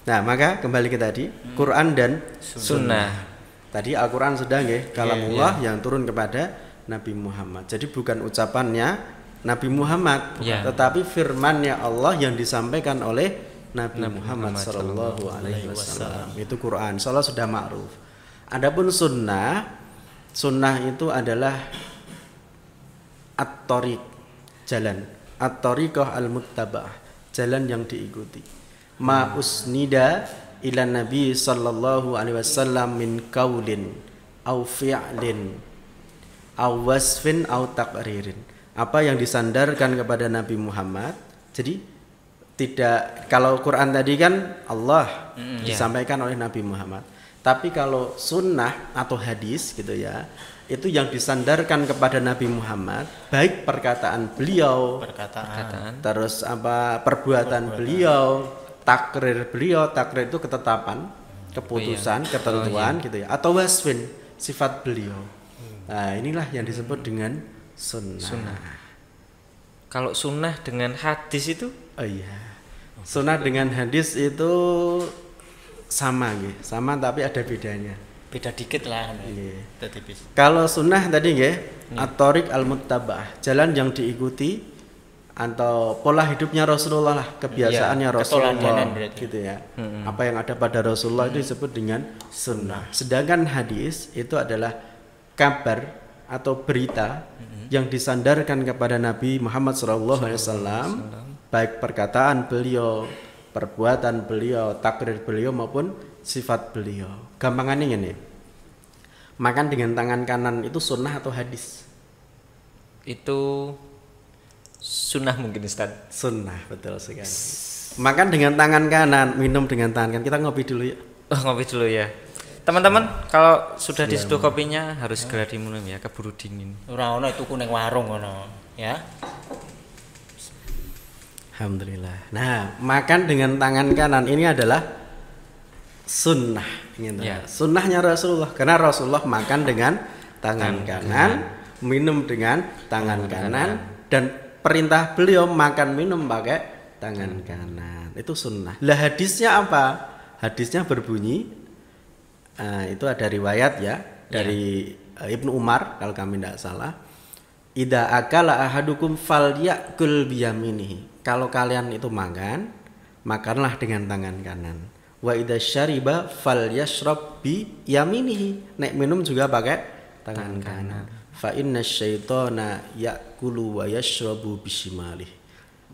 Nah, maka kembali ke tadi, Quran dan Sunnah. Tadi Al-Quran sudah nggih, kalamullah yang turun kepada Nabi Muhammad. Jadi bukan ucapannya Nabi Muhammad, tetapi firman-Nya Allah yang disampaikan oleh Nabi Muhammad sallallahu alaihi wasallam. Itu Quran. Insyaallah sudah ma'ruf. Adapun sunnah itu adalah at-thariq, jalan. At-thariqah al-muttaba'ah, jalan yang diikuti. Ma usnida ila Nabi sallallahu alaihi wasallam min qaulin au fi'lin au wasfin au taqririn. Apa yang disandarkan kepada Nabi Muhammad. Jadi tidak, kalau Quran tadi kan Allah disampaikan oleh Nabi Muhammad. Tapi kalau sunnah atau hadis gitu ya, itu yang disandarkan kepada Nabi Muhammad, baik perkataan beliau, terus perbuatan beliau, takrir beliau. Takrir itu ketetapan, keputusan, ketentuan gitu ya, atau wasfin, sifat beliau. Nah, inilah yang disebut dengan sunnah. Kalau sunnah dengan hadis itu? Oh iya, sunnah dengan hadis itu sama nggih, sama tapi ada bedanya. Beda dikit lah. Kalau sunnah tadi nggih, at-thariq al-muttaba'ah, jalan yang diikuti atau pola hidupnya Rasulullah lah, kebiasaannya Rasulullah gitu ya. Apa yang ada pada Rasulullah itu disebut dengan sunnah. Sedangkan hadis itu adalah kabar atau berita yang disandarkan kepada Nabi Muhammad SAW, baik perkataan beliau, perbuatan beliau, takrir beliau maupun sifat beliau. Gampangannya ini, makan dengan tangan kanan itu sunnah atau hadis? Itu sunnah mungkin Ustaz. Sunnah, betul sekali. Makan dengan tangan kanan, minum dengan tangan kanan. Kita ngopi dulu ya. Ngopi dulu ya. Teman-teman, kalau sudah diseduh kopinya harus segera diminum ya, keburu dingin. Ora ono tuku ning warung ngono, ya. Alhamdulillah. Nah, makan dengan tangan kanan ini adalah sunnah. Sunnahnya Rasulullah. Karena Rasulullah makan dengan tangan kanan, minum dengan tangan kanan, dan perintah beliau makan minum pakai tangan kanan. Itu sunnah. Lah hadisnya apa? Hadisnya berbunyi, itu ada riwayat ya dari Ibnu Umar kalau kami tidak salah. Idza akala ahadukum falyakul biyaminihi. Kalau kalian itu makan, makanlah dengan tangan kanan. Wa idza syariba falyashrab bi yaminihi. Nek minum juga pakai tangan kanan. Fa inna syaitana yakulu wa yashrabu bisimalihi.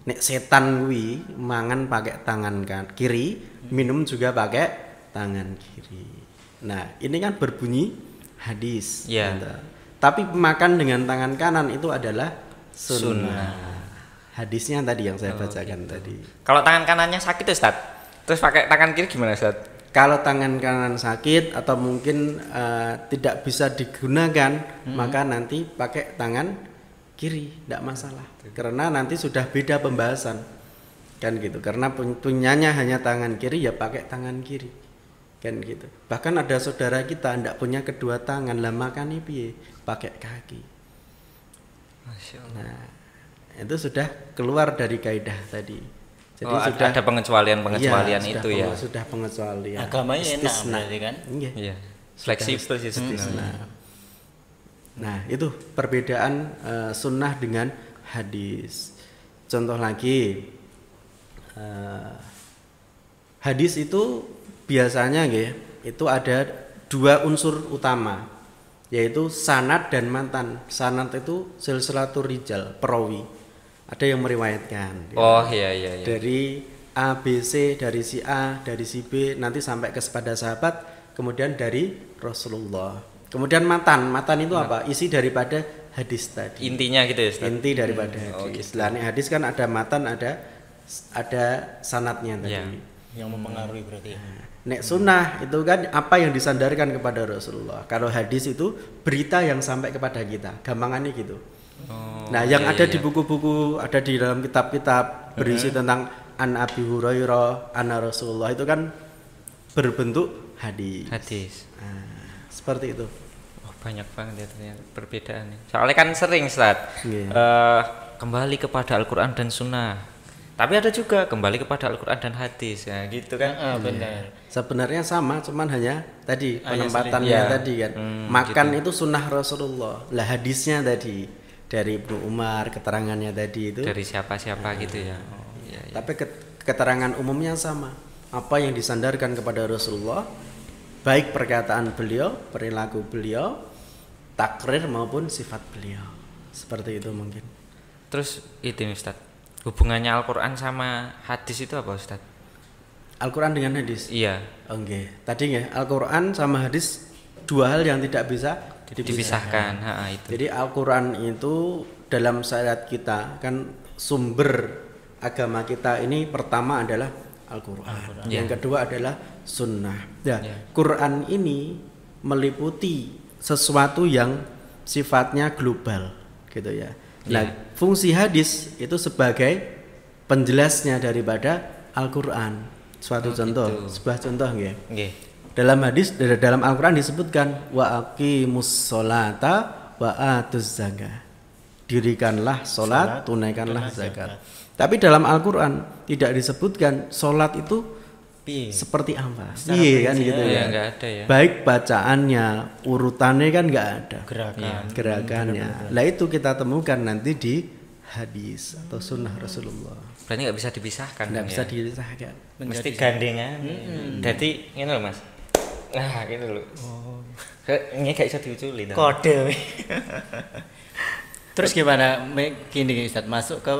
Nek setan kuwi mangan pakai tangan kiri, minum juga pakai tangan kiri. Nah, ini kan berbunyi hadis. Gitu. Tapi makan dengan tangan kanan itu adalah sunnah. Hadisnya tadi yang saya bacakan tadi. Kalau tangan kanannya sakit Ustaz, terus pakai tangan kiri gimana Ustaz? Kalau tangan kanan sakit atau mungkin tidak bisa digunakan, maka nanti pakai tangan kiri, tidak masalah. Karena nanti sudah beda pembahasan, kan gitu. Karena punyanya hanya tangan kiri, ya pakai tangan kiri, kan gitu. Bahkan ada saudara kita tidak punya kedua tangan, lah makan piye? Pakai kaki. Masya Allah. Nah, itu sudah keluar dari kaidah tadi. Jadi sudah ada pengecualian itu ya. Sudah pengecualian. Agamanya enak berarti kan? Iya. Fleksibel sih. Nah, itu perbedaan sunnah dengan hadis. Contoh lagi, hadis itu biasanya itu ada dua unsur utama, yaitu sanad dan matan. Sanad itu silsilatur rijal, perawi. Ada yang meriwayatkan. Oh iya. Dari A, B, C, dari si A, dari si B, nanti sampai kepada sahabat, kemudian dari Rasulullah. Kemudian matan itu apa? Isi daripada hadis tadi. Intinya gitu ya Ustaz? Inti daripada hadis. Gitu. Hadis kan ada matan, ada sanadnya tadi. Ya. Yang mempengaruhi berarti ya. Nek sunnah itu kan apa yang disandarkan kepada Rasulullah. Kalau hadis itu berita yang sampai kepada kita. Gampangannya gitu. Yang ada di buku-buku, ada di dalam kitab-kitab berisi tentang an Abi Hurairah, anna Rasulullah, itu kan berbentuk hadis. Seperti itu. Banyak banget ya ternyata perbedaannya. Soalnya kan sering Ustaz, kembali kepada Al-Quran dan Sunnah. Tapi ada juga kembali kepada Al-Qur'an dan hadis. Ya, gitu kan. Benar. Sebenarnya sama, cuman hanya tadi penempatannya sering. Iya. tadi kan. Makan itu sunnah Rasulullah. Lah hadisnya tadi dari Ibnu Umar, keterangannya tadi itu. Dari siapa-siapa gitu ya. Iya, iya. Tapi keterangan umumnya sama. Apa yang disandarkan kepada Rasulullah, baik perkataan beliau, perilaku beliau, takrir maupun sifat beliau. Seperti itu mungkin. Terus itu nih Ustaz. Hubungannya Al-Qur'an sama hadis itu apa Ustaz? Al-Quran dengan hadis. Iya, Oke. Tadi ya Al-Quran sama hadis dua hal yang tidak bisa dipisahkan. Itu. Jadi Al-Quran itu dalam syariat kita kan sumber agama kita ini pertama adalah Al-Quran. Yang kedua adalah sunnah. Ya, Quran ini meliputi sesuatu yang sifatnya global, gitu ya. Nah, fungsi hadis itu sebagai penjelasnya daripada Al-Quran. Suatu contoh, sebuah contoh nggih. Nggih. Dalam hadis, dalam Al-Quran disebutkan wa aqimus sholata wa atuz zakah. Dirikanlah sholat, tunaikanlah zakat. Tapi dalam Al-Quran tidak disebutkan sholat itu seperti apa. Iya kan gitu ya. Enggak ada ya. Baik bacaannya, urutannya kan nggak ada. Gerakannya. Lah itu kita temukan nanti di hadis atau sunnah Rasulullah. Berarti nggak bisa dipisahkan. Nggak kan bisa ya? dipisahkan. Mesti gandengan. Jadi ini loh Mas. Nah, gitu loh. Ini gak bisa diuculi. Kode. Terus gimana gini Ustaz, masuk ke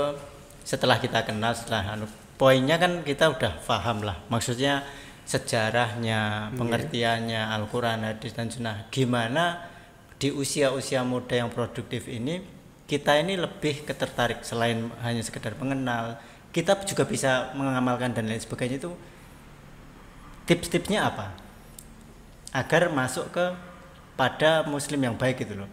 setelah kita kenal, setelah poinnya kan kita udah paham lah, maksudnya sejarahnya, pengertiannya Al-Quran, hadis dan sunnah. Gimana di usia-usia muda yang produktif ini kita ini lebih ketertarik, selain hanya sekedar mengenal, kita juga bisa mengamalkan dan lain sebagainya. Itu tips-tipsnya apa agar masuk ke pada muslim yang baik gitu loh.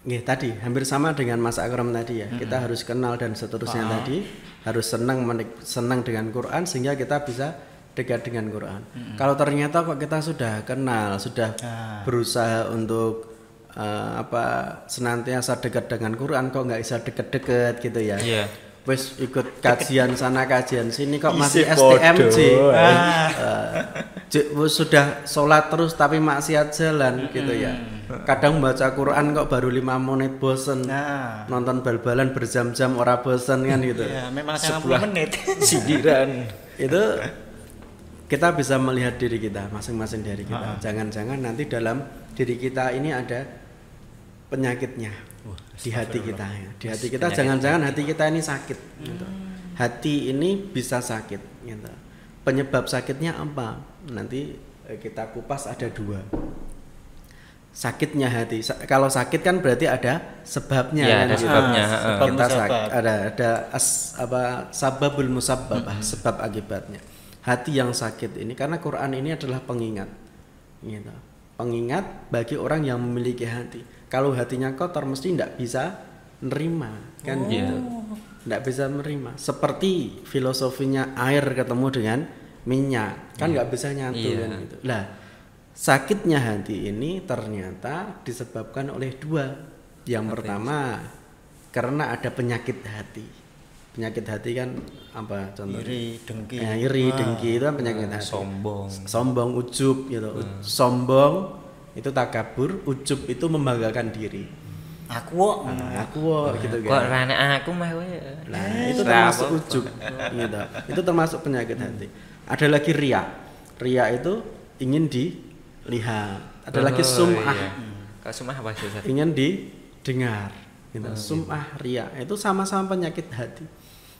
Tadi hampir sama dengan Mas Akram tadi ya. Kita harus kenal dan seterusnya tadi, harus senang dengan Quran sehingga kita bisa dekat dengan Quran. Kalau ternyata kok kita sudah kenal, sudah berusaha untuk senantiasa dekat dengan Quran, kok nggak bisa deket-deket gitu ya. Iya. Wes ikut kajian sana kajian sini kok masih STMJ. Sudah sholat terus tapi maksiat jalan gitu ya. Kadang baca Quran kok baru 5 menit bosen. Nonton bal-balan berjam-jam ora bosen kan gitu. Ya, memang 90 menit. Sindiran. Itu kita bisa melihat diri kita, masing-masing dari kita. Jangan-jangan nanti dalam diri kita ini ada penyakitnya. Di hati kita ya. Di hati kita jangan-jangan hati kita ini sakit gitu. Hati ini bisa sakit gitu. Penyebab sakitnya apa? Nanti kita kupas ada 2. Sakitnya hati. Kalau sakit kan berarti ada sebabnya ya, kan. Ada sebabnya. Kita sakit, ada sababul musabbabah, sebab akibatnya. Hati yang sakit ini karena Quran ini adalah pengingat. Gitu. Pengingat bagi orang yang memiliki hati. Kalau hatinya kotor mesti tidak bisa nerima kan gitu. Tidak bisa menerima. Seperti filosofinya air ketemu dengan minyak kan nggak bisa nyatu kan gitu. Lah sakitnya hati ini ternyata disebabkan oleh 2. Yang pertama karena ada penyakit hati. Penyakit hati kan apa contohnya? Iri, dengki. Iri, dengki itu kan penyakit hati. Sombong, ujub gitu. Sombong itu takabur, ujub itu membanggakan diri. Aku gitu kan. Kok rane aku mah we. Nah, itu termasuk ujub gitu. Itu termasuk penyakit hati. Ada lagi riya. Riya itu ingin dilihat. Ada lagi sum'ah. Kalau sum'ah apa sih? Ingin didengar. Gitu. Sum'ah, riya itu sama-sama penyakit hati.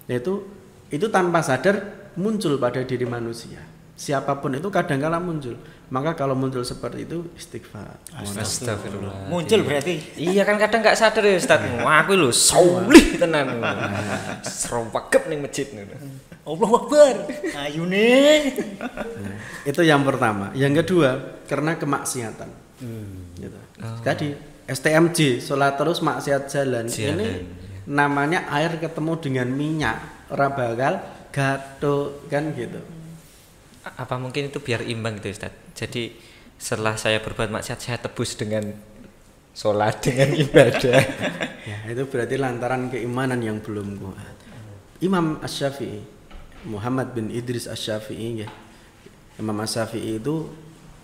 Yaitu itu tanpa sadar muncul pada diri manusia. Siapapun itu kadang-kala muncul. Maka kalau muncul seperti itu istighfar. Astagfirullah. Muncul berarti. Iya kan kadang enggak sadar ya Ustaz. Aku lho solih tenan. Serempakep ning masjid ngono. Allahu Akbar. Ayune. Itu yang pertama. Yang kedua, karena kemaksiatan. Gitu. Tadi STMJ, sholat terus maksiat jalan. Ini namanya air ketemu dengan minyak, ora bakal gathuk kan gitu. Apa mungkin itu biar imbang gitu Ustaz. Jadi setelah saya berbuat maksiat saya tebus dengan sholat, dengan ibadah. Ya, itu berarti lantaran keimanan yang belum kuat. Imam Asy-Syafi'i, Muhammad bin Idris Asy-Syafi'i ya. Imam Asy-Syafi'i itu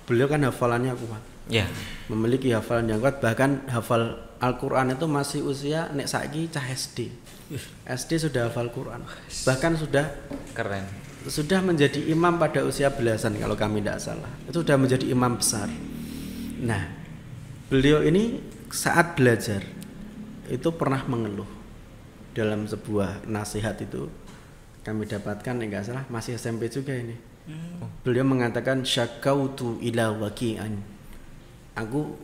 beliau kan hafalannya kuat. Ya. Memiliki hafalan yang kuat, bahkan hafal Al-Qur'an itu masih usia nek saiki cah SD. SD sudah hafal Quran. Bahkan sudah Keren. sudah menjadi imam pada usia belasan kalau kami tidak salah. Itu sudah menjadi imam besar. Nah, beliau ini saat belajar itu pernah mengeluh dalam sebuah nasihat itu kami dapatkan enggak salah masih SMP juga ini. Beliau mengatakan syakautu ila waqi'an. Aku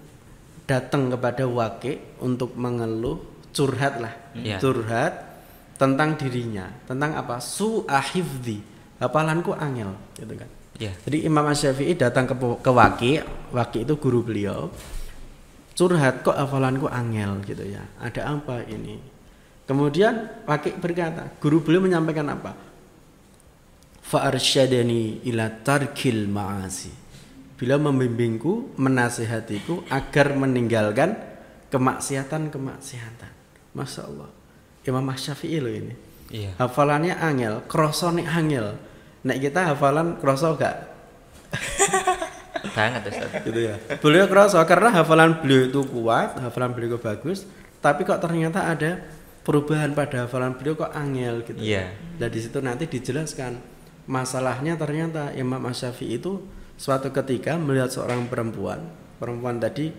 datang kepada Waqi' untuk mengeluh, curhat lah. Ya. Curhat tentang dirinya, tentang apa? Su'ahifdzi. Hafalanku angel gitu kan. Ya. Jadi Imam Asy-Syafi'i datang ke Waqi', Waqi' itu guru beliau. Curhat kok hafalanku angel gitu ya. Ada apa ini? Kemudian Waqi' berkata, guru beliau menyampaikan apa? Fa'arsyadani ila tarkil ma'asi. Beliau membimbingku, menasihatiku agar meninggalkan kemaksiatan-kemaksiatan. Masya Allah. Imam Asy-Syafi'i loh ini. Iya. Hafalannya angel, kroso nek angel. Nek kita hafalan kroso gak? Banget Ustaz. Gitu ya. Beliau kroso karena hafalan beliau itu kuat, hafalan beliau itu bagus, tapi kok ternyata ada perubahan pada hafalan beliau kok angel gitu. Iya. Dan di situ nanti dijelaskan masalahnya ternyata Imam Asy-Syafi'i itu suatu ketika melihat seorang perempuan tadi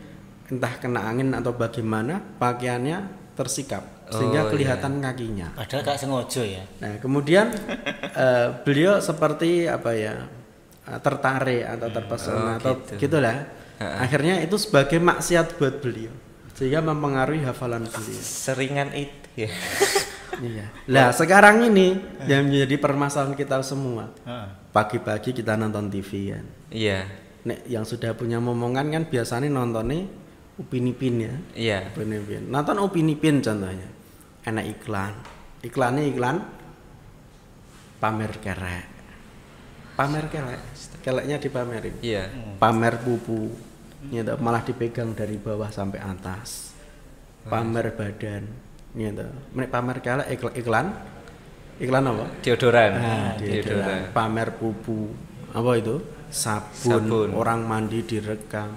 entah kena angin atau bagaimana pakaiannya tersikap sehingga kelihatan kakinya. Padahal gak sengaja ya. Nah, kemudian beliau seperti apa ya? Tertarik atau terpesona atau gitulah. Akhirnya itu sebagai maksiat buat beliau sehingga mempengaruhi hafalan beliau. Seringan itu ya. Iya. Lah, sekarang ini yang menjadi permasalahan kita semua. Pagi-pagi kita nonton TV kan. Iya. Nek yang sudah punya momongan kan biasanya nontonnya Upin Ipin ya. Iya. Upin Ipin. Nonton Upin Ipin contohnya. Enak iklan. Iklannya iklan pamer kerek. Pamer kerek. Keleknya dipamerin. Iya. Pamer pupu. Gitu, malah dipegang dari bawah sampai atas. Pamer badan. Gitu. Pamer kelek iklan apa? Deodoran. Deodoran. Pamer pupu. Apa itu? Sabun. Orang mandi direkam.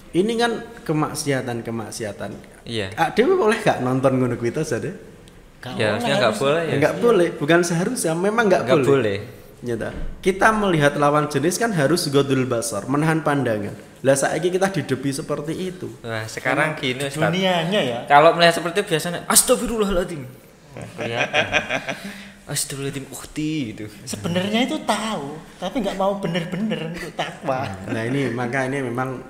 Ini kan kemaksiatan. Iya. Dewe boleh gak nonton ngono kuwi to Zade? Ya, harusnya enggak boleh ya. Enggak boleh, bukan seharusnya, memang enggak boleh. Nyata. Kita melihat lawan jenis kan harus godul basar, menahan pandangan. Lah saiki kita didepi seperti itu. Wah, sekarang gini Ustaz. Dunianya ya. Kalau melihat seperti itu biasanya astagfirullahaladzim. Kelihatan. Astagfirullahaladzim ukhti gitu. Sebenarnya itu tahu, tapi nggak mau bener-bener untuk takwa. Nah ini memang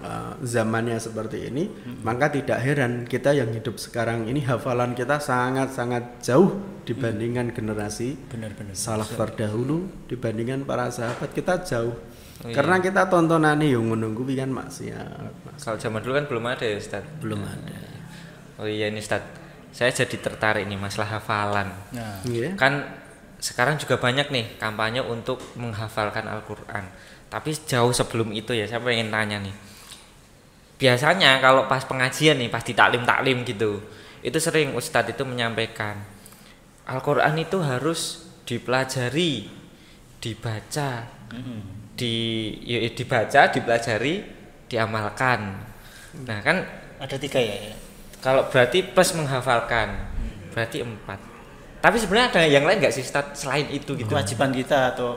zamannya seperti ini, maka tidak heran kita yang hidup sekarang ini hafalan kita sangat-sangat jauh dibandingkan generasi salaf terdahulu, dibandingkan para sahabat kita jauh. Karena kita tontonan yang menunggu kan maksiat. Kalau zaman dulu kan belum ada ya Ustaz. Belum ada. Oh iya ini Ustaz, saya jadi tertarik nih masalah hafalan. Nah, Kan sekarang juga banyak nih kampanye untuk menghafalkan Al-Quran. Tapi jauh sebelum itu ya, saya pengen tanya nih. Biasanya kalau pas pengajian nih, pas di taklim gitu, itu sering Ustadz itu menyampaikan Al-Quran itu harus dipelajari, dibaca, dibaca, dipelajari, diamalkan. Nah kan ada 3 ya. kalau berarti plus menghafalkan, berarti 4. Tapi sebenarnya ada yang lain nggak sih Ustaz selain itu gitu? Kewajiban kita atau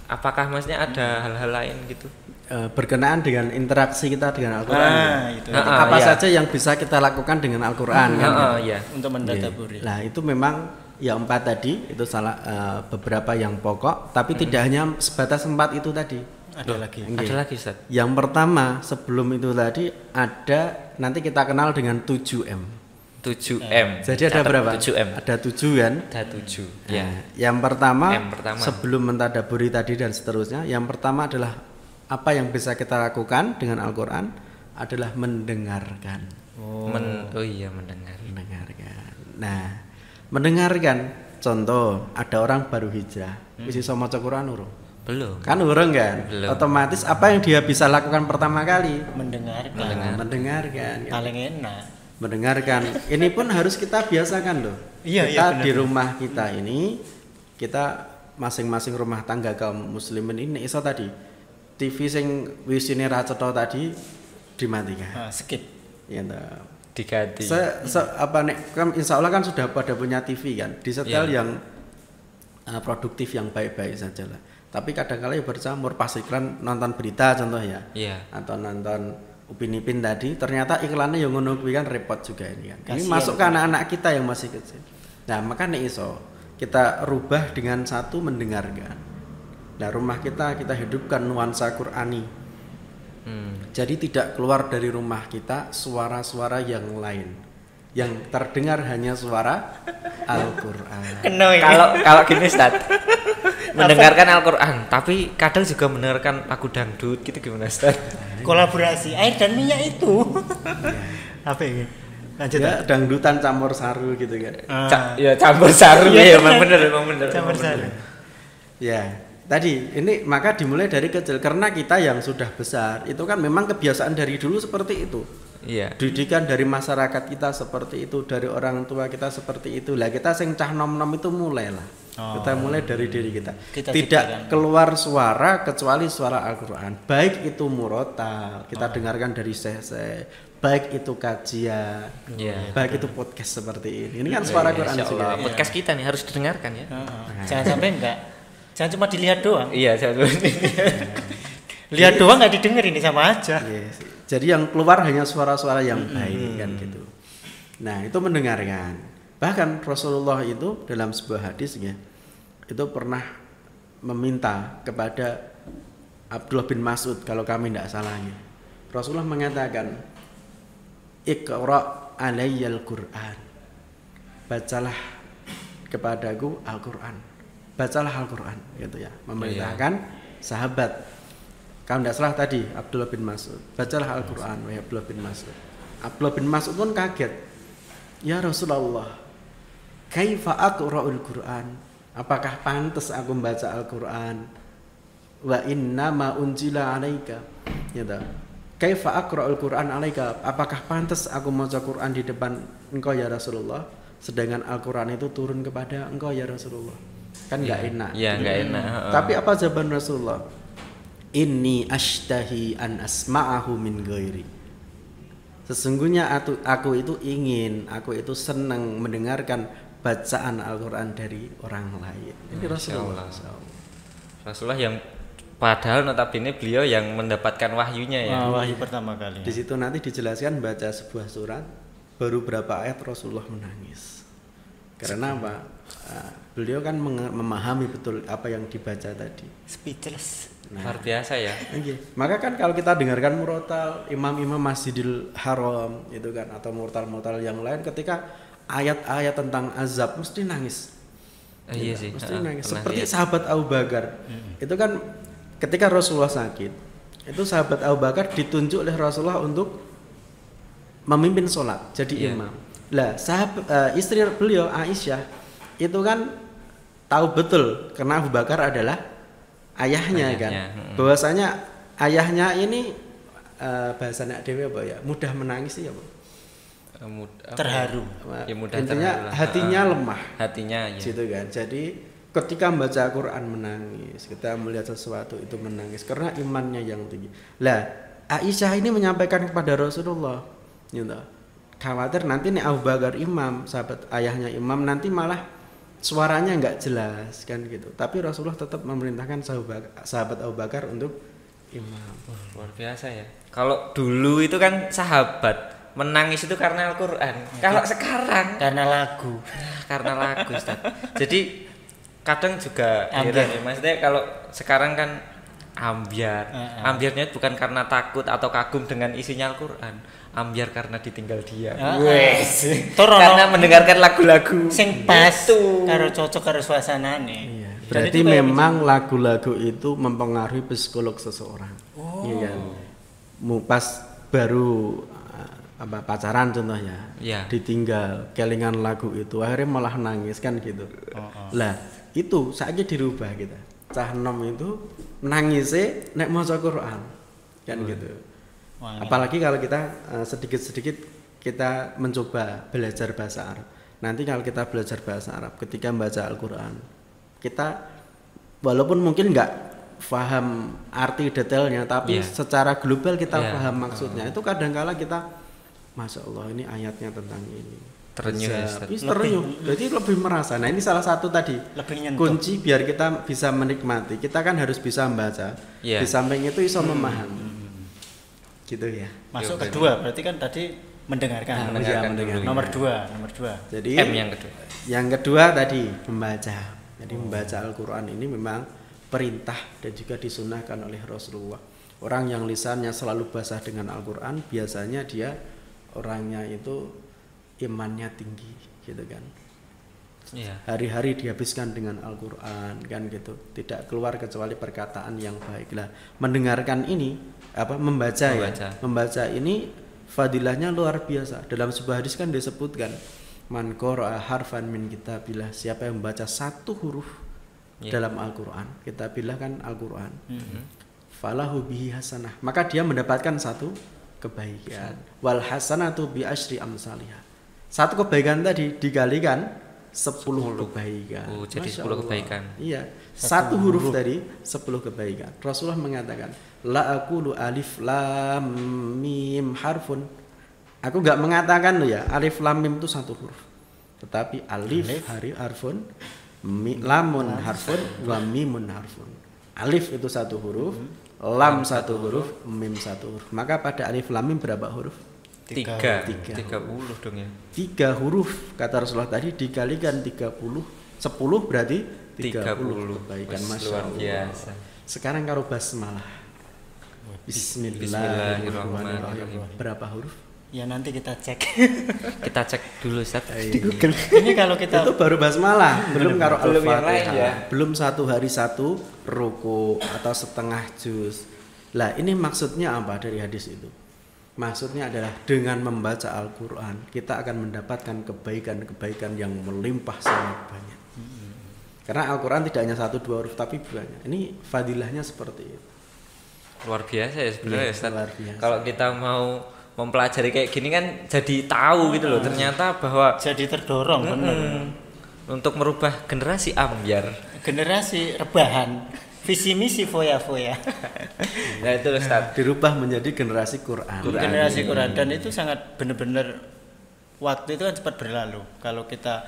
apakah maksudnya ada hal-hal lain gitu? Berkenaan dengan interaksi kita dengan Al-Quran. itu. Apa saja yang bisa kita lakukan dengan Al-Quran kan? Iya. Untuk mendadaburi. Nah itu memang yang 4 tadi itu salah beberapa yang pokok, tapi tidak hanya sebatas 4 itu tadi. Ada lagi. Ada lagi Ustaz. Yang pertama sebelum itu tadi ada nanti kita kenal dengan 7M. 7M. Jadi ada berapa? 7M. Ada 7 kan? Ada 7. Nah, Ya. yang pertama pertama. sebelum mentadaburi tadi dan seterusnya, yang pertama adalah apa yang bisa kita lakukan dengan Al-Quran adalah mendengarkan. Mendengar. Mendengarkan. Nah, mendengarkan. Contoh, ada orang baru hijrah, wis iso maca Quran urung? Belum. Kan urung kan? Belum. Otomatis apa yang dia bisa lakukan pertama kali? Mendengarkan. Mendengarkan. Kan? Paling enak. mendengarkan. Ini pun harus kita biasakan loh. Iya, kita benar. di rumah kita ini, kita masing-masing rumah tangga kaum muslimin ini iso tadi TV sing wisine ra cetha tadi dimatikan. Skip. Ya toh. diganti. Apa nek kan insya Allah kan sudah pada punya TV kan, disetel Iya. yang produktif yang baik-baik saja lah. Tapi kadang-kala ya bercampur pas iklan nonton berita contoh ya. Iya. Atau nonton Upin Ipin tadi ternyata iklannya yang ngono kuwi kan repot juga ini kan. Ini Kasian. masuk ke anak-anak kita yang masih kecil. Nah, maka nek iso kita rubah dengan satu mendengarkan. Nah, rumah kita hidupkan nuansa Qur'ani. Jadi tidak keluar dari rumah kita suara-suara yang lain. Yang terdengar hanya suara Al-Qur'an. Kalau gini Ustaz, mendengarkan Al-Qur'an, tapi kadang juga mendengarkan lagu dangdut gitu gimana Ustaz? Kolaborasi air dan minyak itu. Apa ini? Lanjut. Ya, dangdutan campur saru gitu kan. Ya campur saru ya, emang bener. Campur sari. Ya, tadi ini maka dimulai dari kecil karena kita yang sudah besar itu kan memang kebiasaan dari dulu seperti itu. Iya. Didikan dari masyarakat kita seperti itu, dari orang tua kita seperti itu. Lah kita sing cah nom-nom itu mulailah. Kita mulai dari diri kita. Kita Tidak ciptakan. keluar suara kecuali suara Al-Qur'an. Baik itu murotal, kita dengarkan dari sese, baik itu kajian, Iya. baik itu podcast seperti ini. Ini kan suara Quran Insya juga. Allah. Podcast kita nih harus didengarkan ya. Jangan sampai enggak. Jangan cuma dilihat doang. Iya, Lihat doang nggak didengar ini sama aja. Yes. Jadi yang keluar hanya suara-suara yang baik kan gitu. Nah, itu mendengarkan. Bahkan Rasulullah itu dalam sebuah hadis ya, itu pernah meminta kepada Abdullah bin Mas'ud kalau kami tidak salahnya. Rasulullah mengatakan, "Iqra' alayyal Qur'an." Bacalah kepadaku Al-Qur'an. Bacalah Al-Qur'an gitu ya. Memerintahkan sahabat. Kalau tidak salah tadi Abdullah bin Mas'ud, bacalah Al-Qur'an wahai Abdullah bin Mas'ud. Abdullah bin Mas'ud pun kaget. Ya Rasulullah, kaifa aqra'ul Qur'an? Apakah pantas aku membaca Al-Qur'an? Wa inna ma unzila 'alaika. Ya ta. Kaifa aqra'ul Qur'an 'alaika? Apakah pantas aku membaca Qur'an di depan engkau ya Rasulullah? Sedangkan Al-Qur'an itu turun kepada engkau ya Rasulullah. Kan enggak enak. Iya, enggak enak. Tapi apa jawaban Rasulullah? Inni ashtahi an asma'ahu min ghairi. Sesungguhnya aku itu ingin, aku itu senang mendengarkan bacaan Al-Qur'an dari orang lain. Ini Rasulullah. Rasulullah yang padahal notabene beliau yang mendapatkan wahyunya ya. Wahyu pertama kali. Di situ nanti dijelaskan baca sebuah surat baru berapa ayat Rasulullah menangis. Karena apa? Beliau kan memahami betul apa yang dibaca tadi. Speechless. Luar biasa ya. Okay. Maka kan kalau kita dengarkan murotal imam-imam Masjidil Haram itu kan atau murotal yang lain ketika ayat-ayat tentang azab mesti nangis. Iya sih. Mesti nangis. Seperti sahabat Abu Bakar. Itu kan ketika Rasulullah sakit, itu sahabat Abu Bakar ditunjuk oleh Rasulullah untuk memimpin sholat jadi imam. Lah istri beliau Aisyah itu kan tahu betul karena Abu Bakar adalah ayahnya kan, bahwasanya ayahnya ini bahasanya dewe apa ya, mudah menangis ya Pak. Terharu. Ya, mudah intinya terharu. hatinya lemah. Hatinya ya. Gitu kan. Jadi ketika membaca Quran menangis, kita melihat sesuatu itu menangis karena imannya yang tinggi. Lah Aisyah ini menyampaikan kepada Rasulullah, gitu. Khawatir nanti nih Abu Bakar imam, sahabat ayahnya imam nanti malah suaranya nggak jelas kan gitu. Tapi Rasulullah tetap memerintahkan sahabat Abu Bakar untuk imam. Luar biasa ya. Kalau dulu itu kan sahabat menangis itu karena Al-Qur'an. Kalau sekarang Karena lagu. karena lagu Ustaz. Jadi kadang juga heran ya maksudnya kalau sekarang kan ambyar. Ambyarnya bukan karena takut atau kagum dengan isinya Al-Qur'an. Ambyar karena ditinggal dia. Wes. Karena mendengarkan lagu-lagu sing pas karo cocok karo suasanane. Iya. Berarti memang lagu-lagu itu mempengaruhi psikolog seseorang. Iya kan. Pas baru pacaran contohnya, ditinggal kelingan lagu itu akhirnya malah nangis kan gitu. Lah itu saatnya dirubah kita. Cah nom itu nangisnya nek maca Quran kan gitu. Apalagi kalau kita sedikit-sedikit kita mencoba belajar bahasa Arab. Nanti kalau kita belajar bahasa Arab, ketika membaca Al-Quran, kita walaupun mungkin nggak paham arti detailnya, tapi secara global kita paham maksudnya. Itu kadang-kala kita, Masya Allah ini ayatnya tentang ini. Terenyuh. Jadi lebih merasa. Nah ini salah satu tadi kunci biar kita bisa menikmati. Kita kan harus bisa membaca. Di samping itu bisa memahami. Gitu ya. Masuk kedua berarti kan tadi mendengarkan. Nomor dua. Jadi yang kedua tadi membaca. Jadi membaca Al-Quran ini memang perintah dan juga disunahkan oleh Rasulullah. Orang yang lisannya selalu basah dengan Al-Quran, biasanya dia orangnya itu imannya tinggi, gitu kan. Hari-hari dihabiskan dengan Al-Quran, kan gitu. Tidak keluar kecuali perkataan yang baik. Lah, mendengarkan ini, membaca ini fadilahnya luar biasa. Dalam sebuah hadis kan disebutkan, man qara'a harfan min kitabillah, siapa yang membaca satu huruf dalam Al-Quran, kitabillah kan Al-Quran, falahu bihi hasanah, maka dia mendapatkan satu kebaikan. Wal hasanatu bi asyri amsalihah. Satu kebaikan tadi dikalikan 10 kebaikan. Jadi 10 kebaikan. Iya. Satu huruf tadi 10 kebaikan. Rasulullah mengatakan, la aqulu alif lam mim harfun. Aku enggak mengatakan ya, alif lam mim itu satu huruf. Tetapi alif harfun, lamun harfun, wa mimun harfun. Alif itu satu huruf, lam satu huruf, mim satu huruf. Maka pada alif lam mim berapa huruf? 30 dong ya. 3 huruf kata Rasulullah tadi dikalikan 30, 10 berarti 30 kebaikan. Masya Allah. Sekarang kalau basmalah. Bismillahirrahmanirrahim. Berapa huruf? Ya nanti kita cek. Kita cek dulu Ustaz di Google. Ini kalau kita itu baru basmalah, belum karo Al-Fatihah. Belum satu hari satu ruku atau setengah juz. Lah, ini maksudnya apa dari hadis itu? Maksudnya adalah dengan membaca Al-Quran kita akan mendapatkan kebaikan-kebaikan yang melimpah sangat banyak. Karena Al-Quran tidak hanya 1-2 huruf tapi banyak. Ini fadilahnya seperti itu. Luar biasa ya sebenarnya Ustaz. Kalau kita mau mempelajari kayak gini kan jadi tahu gitu loh. Ternyata bahwa jadi terdorong benar. Untuk merubah generasi ambyar, generasi rebahan. Visi misi foya-foya. Nah itu Ustaz, dirubah menjadi generasi Quran. Generasi Quran, dan itu sangat benar-benar waktu itu kan cepat berlalu. Kalau kita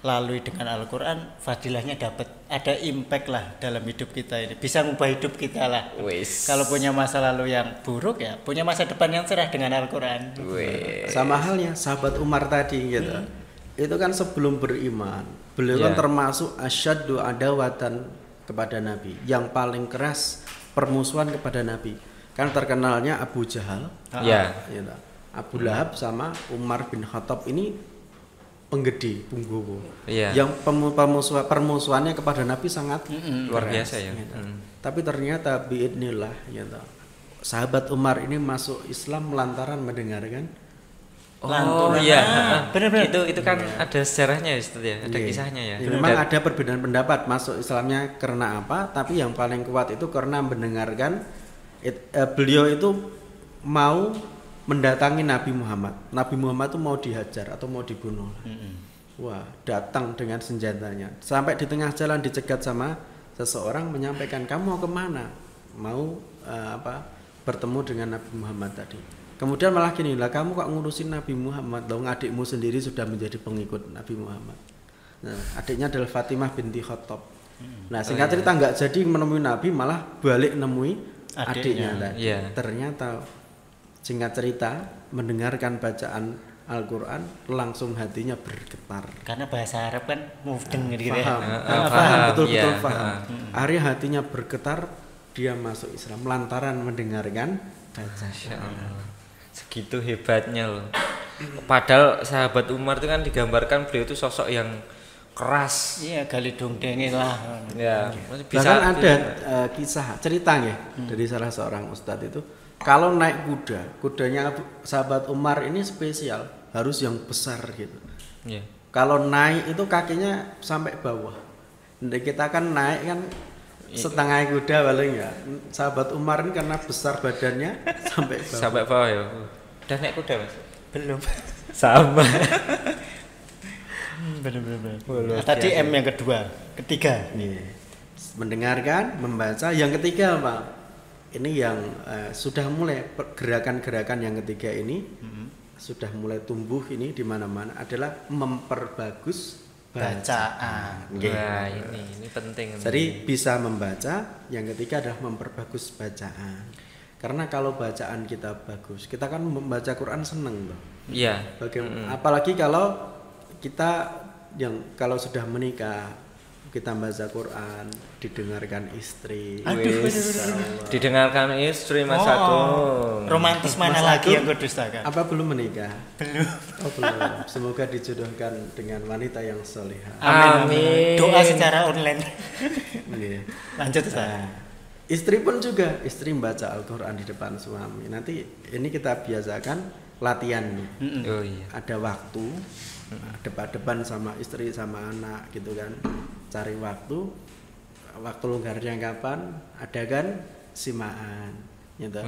lalui dengan Al-Quran, fadilahnya dapat, ada impact lah dalam hidup kita ini. Bisa mengubah hidup kita lah. Kalau punya masa lalu yang buruk ya, punya masa depan yang cerah dengan Al-Quran. Sama halnya sahabat Umar tadi gitu. Itu kan sebelum beriman, beliau kan termasuk asyaddu adawatan kepada Nabi, yang paling keras permusuhan kepada Nabi. Kan terkenalnya Abu Jahal, Abu Lahab sama Umar bin Khattab ini penggede, punggowo. Yang permusuhannya kepada Nabi sangat luar biasa ya. Tapi ternyata biidnillah sahabat Umar ini masuk Islam lantaran mendengarkan benar-benar itu kan ada sejarahnya Ustaz ya, ada kisahnya ya. Memang ada perbedaan pendapat masuk Islamnya karena apa, tapi yang paling kuat itu karena mendengarkan beliau itu mau mendatangi Nabi Muhammad. Nabi Muhammad itu mau dihajar atau mau dibunuh. Wah, datang dengan senjatanya. Sampai di tengah jalan dicegat sama seseorang menyampaikan, "Kamu mau kemana?" Mau bertemu dengan Nabi Muhammad tadi. Kemudian malah gini lah, kamu kok ngurusin Nabi Muhammad, dong adikmu sendiri sudah menjadi pengikut Nabi Muhammad. Nah, adiknya adalah Fatimah binti Khattab. Nah, singkat cerita nggak jadi menemui Nabi, malah balik nemui adiknya tadi. Ternyata singkat cerita mendengarkan bacaan Al-Quran langsung hatinya bergetar. Karena bahasa Arab kan mudeng gitu ya. Paham, betul-betul paham. Akhirnya hatinya bergetar, dia masuk Islam lantaran mendengarkan bacaan. Segitu hebatnya loh. Padahal sahabat Umar itu kan digambarkan beliau itu sosok yang keras. Iya, gali dongdenge lah. Ya, bahkan ada kisah cerita ya dari salah seorang ustadz itu, kalau naik kudanya sahabat Umar ini spesial, harus yang besar gitu. Kalau naik itu kakinya sampai bawah. Nah, kita kan naik kan setengah kuda paling ya. Sahabat Umar ini karena besar badannya sampai bawah. Sampai bawah ya. Udah naik kuda Mas? Belum. Sama. Benar-benar. Luar Tadi biasa. M yang ketiga. Iya. Mendengarkan, membaca. Yang ketiga apa? Ini yang sudah mulai gerakan-gerakan yang ketiga ini sudah mulai tumbuh ini di mana-mana adalah memperbagus Bacaan. Nggih. Wah, ini penting. Jadi bisa membaca, yang ketiga adalah memperbagus bacaan. Karena kalau bacaan kita bagus, kita kan membaca Quran seneng loh. Iya. Apalagi kalau kita kalau sudah menikah, kita baca Quran, didengarkan istri. Didengarkan istri Mas Agung. Romantis mana Mas lagi Agung, yang kau dustakan? Apa belum menikah? Belum. Oh belum. Semoga dijodohkan dengan wanita yang solehah. Amin. Doa secara online. Iya. Lanjut Ustaz. Nah, istri pun juga, istri membaca Al-Quran di depan suami. Nanti ini kita biasakan latihan nih. Oh iya. Ada waktu depan-depan sama istri sama anak gitu kan, cari waktu longgarnya kapan, adakan simaan gitu.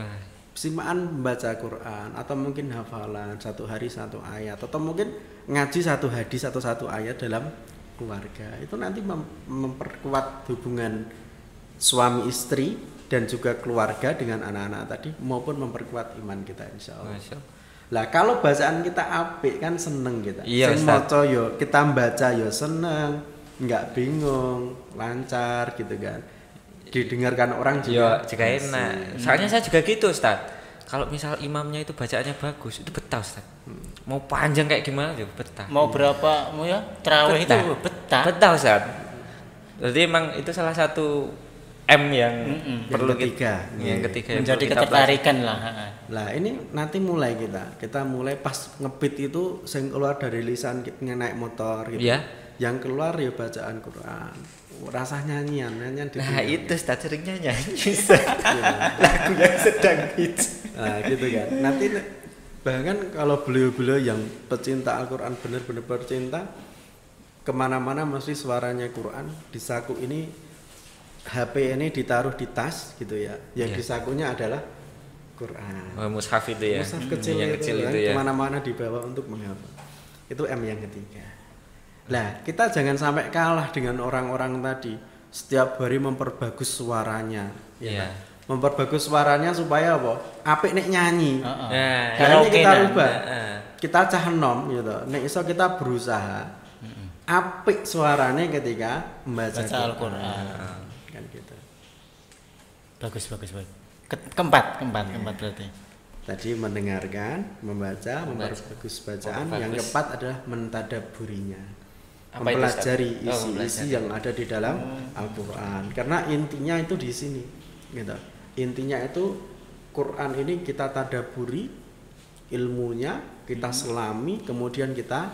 Simaan membaca Quran atau mungkin hafalan satu hari satu ayat atau mungkin ngaji satu hadis atau satu ayat dalam keluarga. Itu nanti memperkuat hubungan suami istri dan juga keluarga dengan anak-anak tadi maupun memperkuat iman kita insyaallah. Lah kalau bacaan kita apik kan seneng kita. Iya, Sing maca yo kita baca yo seneng, enggak bingung, lancar gitu kan. Didengarkan orang Juga juga enak. Soalnya saya juga gitu, Ustaz. Kalau misal imamnya itu bacaannya bagus, itu betah, Ustaz. Mau panjang kayak gimana juga betah. Mau berapa mau ya? Tarawih itu betah. Betah, Ustaz. Jadi emang itu salah satu M yang perlu ketiga. yang ketiga yang Menjadi perlu kita ketertarikan lah. Lah ini nanti mulai kita mulai pas ngebit itu sing keluar dari lisan kita naik motor gitu. Iya. Yang keluar ya bacaan Quran. Rasa nyanyian di Nah, dunia. itu Ustaz seringnya nyanyi. Lagu yang sedang hits. Nah, gitu kan. Nanti bahkan kalau beliau-beliau yang pecinta Al-Quran benar-benar pecinta, kemana-mana mesti suaranya Quran. Di saku ini HP ini ditaruh di tas gitu ya. Yang di sakunya adalah Quran. Oh, mushaf itu ya. Mushaf kecil yang itu, kecil kan, itu ya. kemana-mana dibawa untuk menghafal. Itu M yang ketiga. Lah, kita jangan sampai kalah dengan orang-orang tadi. Setiap hari memperbagus suaranya. Iya. Kan? Memperbagus suaranya supaya apa? Apik nek nyanyi. Nah, Kayaknya kita karaoke rubah. nah. Kita cah enom gitu. Nek iso kita berusaha apik suaranya ketika membaca Baca Al-Quran. Kan gitu. Bagus. Keempat berarti. Tadi mendengarkan, membaca, memperbagus bacaan. Yang keempat adalah mentadaburinya. Apa itu, Mempelajari Ustaz? isi-isi yang ada di dalam Al-Quran. Karena intinya itu di sini. Gitu. Intinya itu Quran ini kita tadaburi ilmunya, kita selami, kemudian kita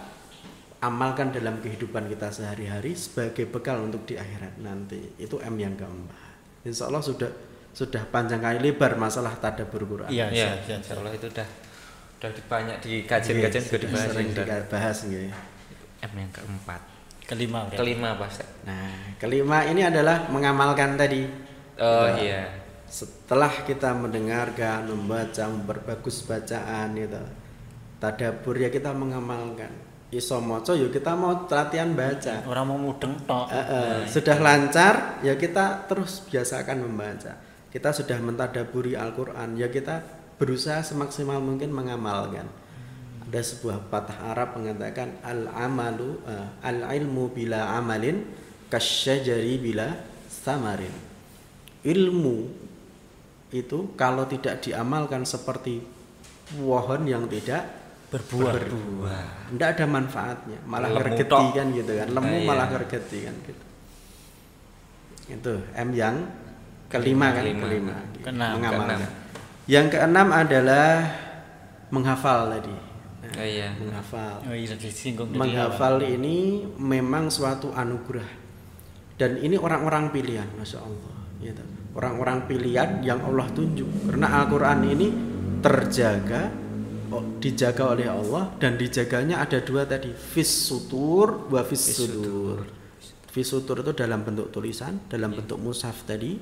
amalkan dalam kehidupan kita sehari-hari sebagai bekal untuk di akhirat nanti. Itu M yang keempat. Insya Allah sudah panjang kali lebar masalah tadabur Quran. Iya. Insyaallah itu udah banyak di kajian-kajian juga dibahas. Sering dibahas gitu. M yang keempat. Kelima berarti. Kelima apa, Ustaz? Nah, kelima ini adalah mengamalkan tadi. Oh Nah, iya. Setelah kita mendengarkan, membaca, memperbagus bacaan gitu. Tadabur ya kita mengamalkan. Iso maca ya kita mau latihan baca. Orang mau mudeng tok. Sudah lancar ya kita terus biasakan membaca. Kita sudah mentadaburi Al-Qur'an ya kita berusaha semaksimal mungkin mengamalkan. Ada sebuah patah Arab mengatakan al-amalu al-ilmu bila amalin kasyajari bila samarin. Ilmu itu kalau tidak diamalkan seperti pohon yang tidak berbuah. Tidak ada manfaatnya, malah gergeti kan gitu kan. Lemu malah gergeti kan gitu. Itu M yang kelima kan, kelima. Mengamalkan. Yang keenam adalah menghafal tadi. Nah, menghafal. Menghafal ini memang suatu anugerah. Dan ini orang-orang pilihan, Masya Allah. Gitu. Orang-orang pilihan yang Allah tunjuk. Karena Al-Quran ini dijaga oleh Allah, dan dijaganya ada dua tadi, fis sutur wa fis sudur. Fis sutur itu dalam bentuk tulisan, dalam bentuk mushaf tadi.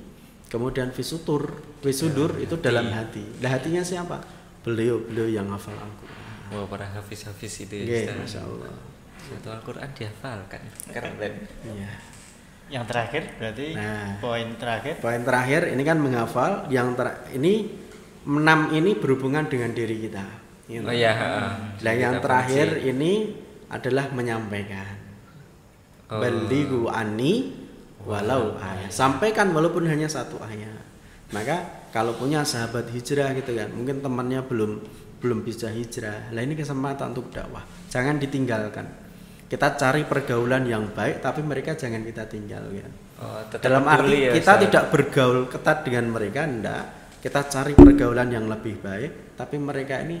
Kemudian fis sudur itu dalam hati. Lah hatinya siapa? Beliau yang hafal Al-Quran. Wah, para hafiz-hafiz itu ya. Nggih, Ustaz. masyaallah. Satu Al-Qur'an dihafalkan. Keren. Iya. Yang terakhir berarti Nah. poin terakhir. Poin terakhir ini kan menghafal, ini 6 ini berhubungan dengan diri kita. Gitu. Oh iya, Nah, yang Kita terakhir fungsi. ini adalah menyampaikan. Oh. Balighu anni walau ayat. Sampaikan walaupun hanya satu ayat. Maka kalau punya sahabat hijrah gitu kan, mungkin temannya belum bisa hijrah. Lah ini kesempatan untuk dakwah. Jangan ditinggalkan. Kita cari pergaulan yang baik, tapi mereka jangan kita tinggalkan. Oh, tetap Dalam arti peduli ya, kita Ustaz. tidak bergaul ketat dengan mereka, enggak. Kita cari pergaulan yang lebih baik, tapi mereka ini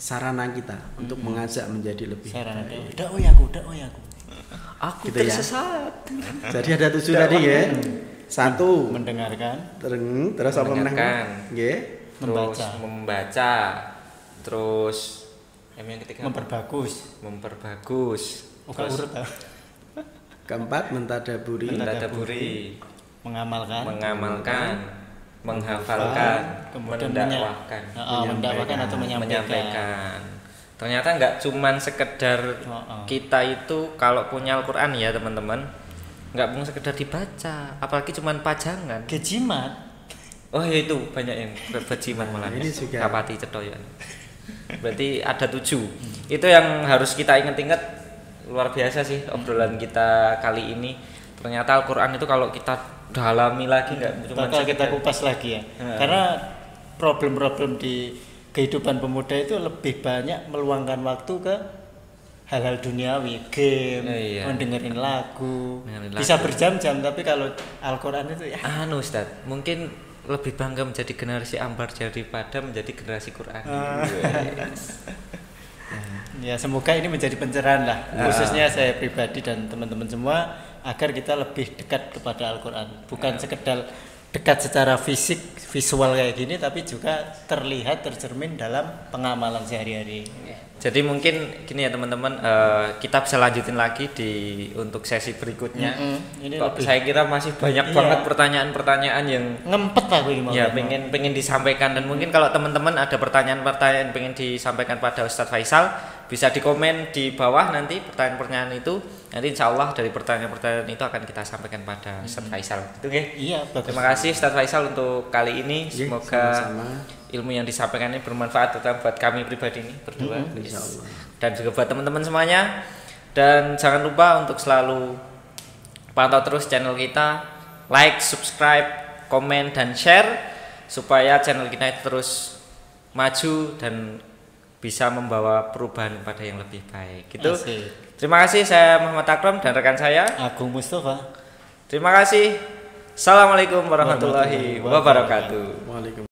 sarana kita untuk mengajak menjadi lebih Sarana baik. dakwah aku. Aku Gitu ya. tersesat. Jadi ada 7 tadi ya. 1 Mendengarkan, terus apa meneh? Mendengarkan. Nggih. Terus membaca. Terus yang ketiga apa? Memperbagus. Bukan Terus urut ah. Keempat mentadaburi. mentadaburi, mengamalkan, menghafalkan, kemudian mendakwahkan, mendakwahkan atau menyampaikan. Ternyata nggak cuman sekedar Oh. kita itu kalau punya Al-Qur'an ya teman-teman, nggak pun sekedar dibaca, apalagi cuman pajangan. Kejimat. Oh ya itu banyak yang berjimat malah. Ini juga. Kapati Cetoyan. Berarti ada 7. Itu yang harus kita ingat-ingat. Luar biasa sih obrolan kita kali ini. Ternyata Al-Qur'an itu kalau kita dalami lagi nggak cuma Bakal kita kupas lagi ya. Karena problem-problem di kehidupan pemuda itu lebih banyak meluangkan waktu ke hal-hal duniawi, game, Iya. mendengarin lagu. Dengerin Bisa lagu. berjam-jam, tapi kalau Al-Qur'an itu ya Ustaz, mungkin lebih bangga menjadi generasi Ambar daripada menjadi generasi Quran. ya semoga ini menjadi pencerahan lah, khususnya saya pribadi dan teman-teman semua, agar kita lebih dekat kepada Al-Qur'an. Bukan sekedar dekat secara fisik, visual kayak gini, tapi juga terlihat, tercermin dalam pengamalan sehari-hari. Jadi mungkin gini ya teman-teman, kita bisa lanjutin lagi untuk sesi berikutnya. Ini Kok lebih saya kira masih banyak Iya. banget pertanyaan-pertanyaan yang ngempet aku ini mau. ya pengen disampaikan, dan mungkin kalau teman-teman ada pertanyaan-pertanyaan yang pengen disampaikan pada Ustadz Faisal, bisa dikomen di bawah nanti pertanyaan-pertanyaan itu. Nanti insya Allah dari pertanyaan-pertanyaan itu akan kita sampaikan pada Ustadz Faisal. Itu nggih. Iya, bagus. Terima kasih Ustadz Faisal untuk kali ini. Nggih, Semoga sama-sama. ilmu yang disampaikan ini bermanfaat terutama buat kami pribadi ini berdua. Insya Allah. Dan juga buat teman-teman semuanya. Dan jangan lupa untuk selalu pantau terus channel kita, like, subscribe, komen, dan share supaya channel kita itu terus maju dan bisa membawa perubahan kepada yang lebih baik. Gitu. Asik. Terima kasih, saya Muhammad Akram dan rekan saya. Agung Mustafa. Terima kasih. Assalamualaikum warahmatullahi wabarakatuh. Waalaikumsalam.